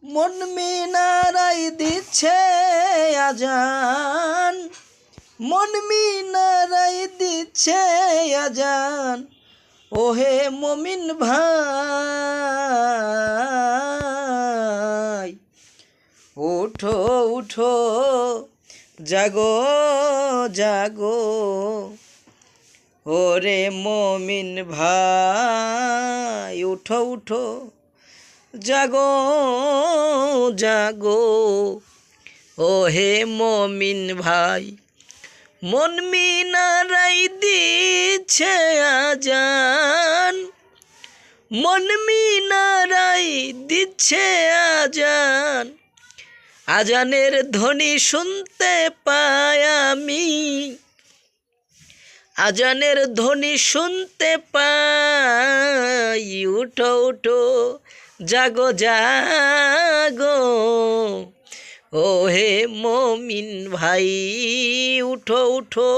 মন মিনারাই দিচ্ছে আজান, মন মিনারাই দিচ্ছে আজান। ওহে মমিন ভাই, উঠো উঠো জাগো জাগো। ওরে মমিন ভাই, উঠো উঠো জাগো জাগো। ওহে মমিন ভাই, মন মিনারাই দিচ্ছে আজান, মন মিনারাই দিচ্ছে আজান। আজানের ধ্বনি শুনতে পাই আমি, আজানের ধ্বনি শুনতে পাই। উঠো উঠো জাগো জাগো। ওহে মমিন ভাই, উঠো উঠো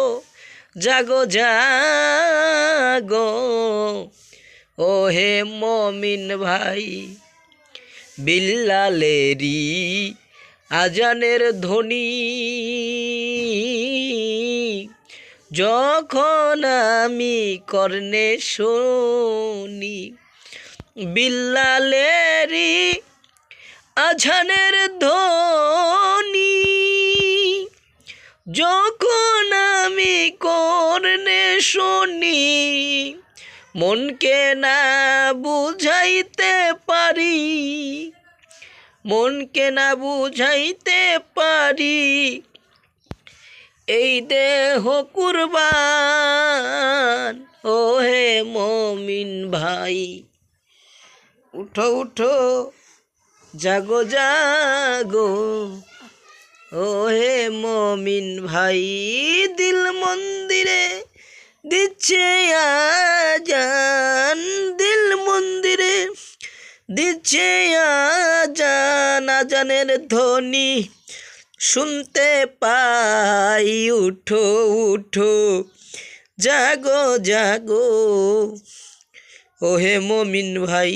জাগো জাগো। ওহে মমিন ভাই, বিল্লালেরি আজানের ধ্বনি যখন আমি কর্ণে শুনি, বিল্লালেরি আজানের ধ্বনি যখন আমি কর্ণে শুনি, মনকে না বুঝাইতে পারি, মনকে না বুঝাইতে পারি। এই দেহ কুরবান, ওহে মমিন ভাই, উঠো উঠো জাগো জাগো। ওহে মমিন ভাই, দিল মন্দিরে দিচ্ছে আজান, দিল মন্দিরে দিচ্ছে আজান। আজানের ধ্বনি শুনতে পাই। উঠো উঠো জাগো জাগো। ওহে মমিন ভাই।